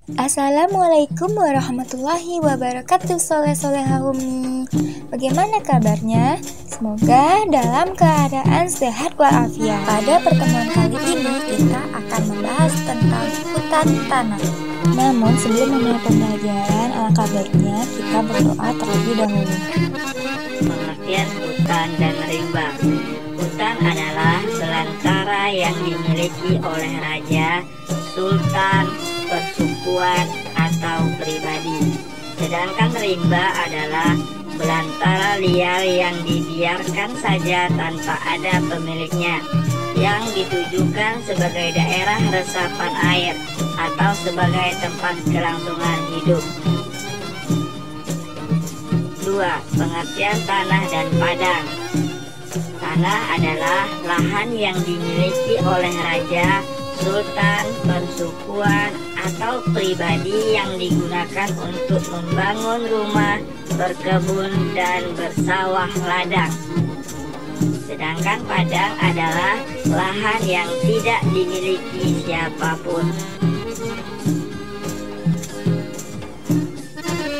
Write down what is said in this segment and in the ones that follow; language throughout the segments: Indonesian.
Assalamualaikum warahmatullahi wabarakatuh, soleh-solehahumi. Bagaimana kabarnya? Semoga dalam keadaan sehat walafiat. Pada pertemuan kali ini kita akan membahas tentang hutan tanah. Namun sebelum memulai pembelajaran, alangkah baiknya kita berdoa terlebih dahulu. Pengertian hutan dan rimba. Hutan adalah belantara yang dimiliki oleh raja, sultan, persukuan, atau pribadi. Sedangkan rimba adalah belantara liar yang dibiarkan saja tanpa ada pemiliknya, yang ditujukan sebagai daerah resapan air atau sebagai tempat kelangsungan hidup. 2. Pengertian tanah dan padang. Tanah adalah lahan yang dimiliki oleh raja, sultan, persukuan, atau pribadi yang digunakan untuk membangun rumah, berkebun, dan bersawah ladang. Sedangkan padang adalah lahan yang tidak dimiliki siapapun.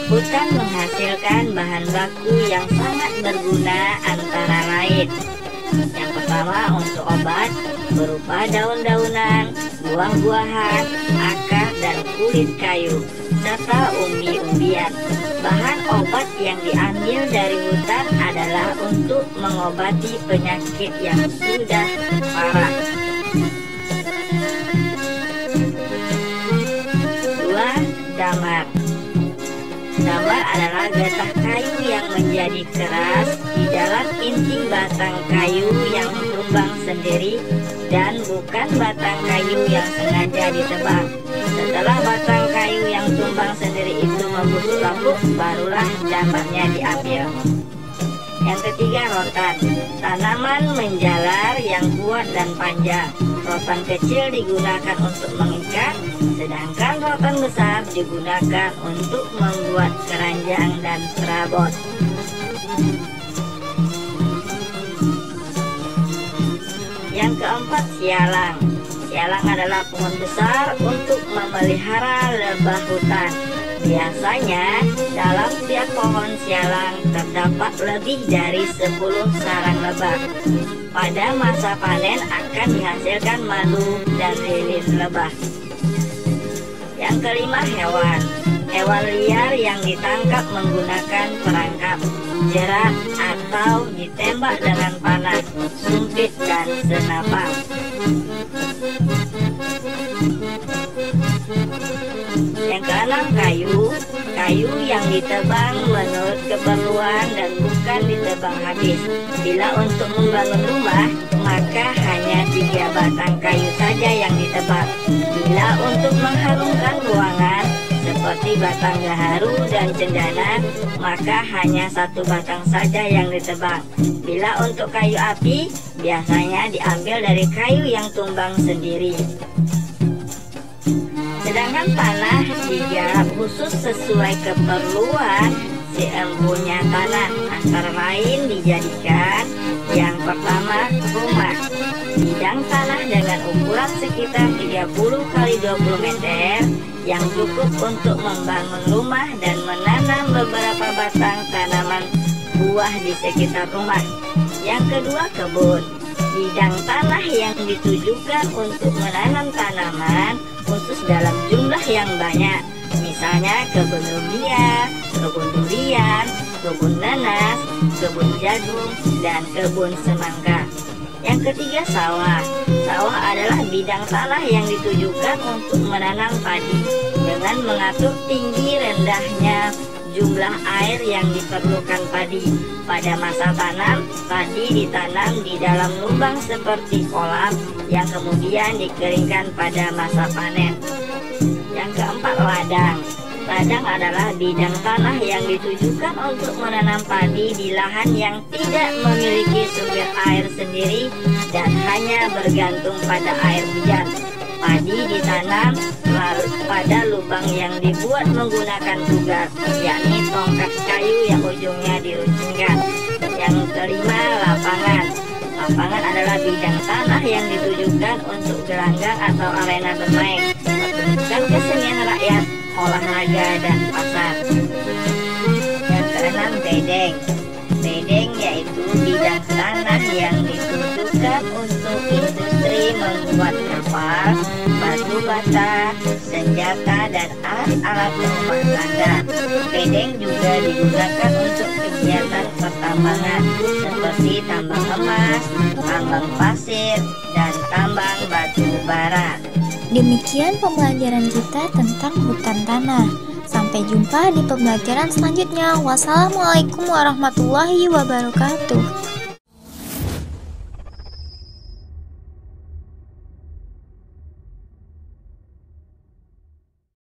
Hutan menghasilkan bahan baku yang sangat berguna antara lain. Yang pertama untuk obat berupa daun-daunan, buah-buahan, akar dan kulit kayu, serta umbi-umbian. Bahan obat yang diambil dari hutan adalah untuk mengobati penyakit yang sudah parah. 2. Damar. Damar adalah getah kayu yang menjadi keras di dalam inti batang kayu yang tumbang sendiri dan bukan batang kayu yang sengaja ditebang. Setelah batang kayu yang tumbang sendiri itu membusuk lapuk, barulah damarnya diambil. Yang ketiga, rotan. Tanaman menjalar yang kuat dan panjang. Rotan kecil digunakan untuk mengikat, sedangkan rotan besar digunakan untuk membuat keranjang dan perabot. Yang keempat, sialang. Sialang adalah pohon besar untuk memelihara lebah hutan. Biasanya dalam setiap pohon sialang terdapat lebih dari 10 sarang lebah. Pada masa panen akan dihasilkan madu dan lilin lebah. Yang kelima, hewan. Hewan liar yang ditangkap menggunakan perangkap, jerat, atau ditembak dengan panah, sumpit, dan senapang. Yang keenam, kayu. Kayu yang ditebang menurut keperluan dan bukan ditebang habis. Bila untuk membangun rumah, maka hanya 3 batang kayu saja yang ditebang. Bila untuk mengharumkan ruangan, seperti batang gaharu dan cendana, maka hanya 1 batang saja yang ditebang. Bila untuk kayu api, biasanya diambil dari kayu yang tumbang sendiri. Sedangkan tanah digarap khusus sesuai keperluan si empunya tanah, antara lain dijadikan yang pertama, rumah. Bidang tanah dengan ukuran sekitar 30 x 20 meter yang cukup untuk membangun rumah dan menanam beberapa batang tanaman buah di sekitar rumah. Yang kedua, kebun. Bidang tanah yang ditujukan untuk menanam tanaman khusus dalam jumlah yang banyak, misalnya kebun lumbia, kebun durian, kebun nanas, kebun jagung, dan kebun semangka. Yang ketiga, sawah. Sawah adalah bidang tanah yang ditujukan untuk menanam padi dengan mengatur tinggi rendahnya jumlah air yang diperlukan padi. Pada masa tanam, padi ditanam di dalam lubang seperti kolam yang kemudian dikeringkan pada masa panen. Yang keempat, ladang. Ladang adalah bidang tanah yang ditujukan untuk menanam padi di lahan yang tidak memiliki sumber air sendiri dan hanya bergantung pada air hujan. Padi ditanam lalu pada lubang yang dibuat menggunakan tugas, yakni tongkat kayu yang ujungnya diruncingkan. Yang kelima, lapangan. Lapangan adalah bidang tanah yang ditujukan untuk gelanggang atau arena bermain, pertunjukan kesenian rakyat, olahraga, dan pasar. Yang keenam, bedeng. Bedeng yaitu bidang tanah yang diperuntukkan untuk industri membuat kapal, batu bata, senjata, dan alat-alat rumah tangga. Bedeng juga digunakan untuk kegiatan pertambangan seperti tambang emas, tambang pasir, dan tambang batu bara. Demikian pembelajaran kita tentang hutan tanah. Sampai jumpa di pembelajaran selanjutnya. Wassalamualaikum warahmatullahi wabarakatuh.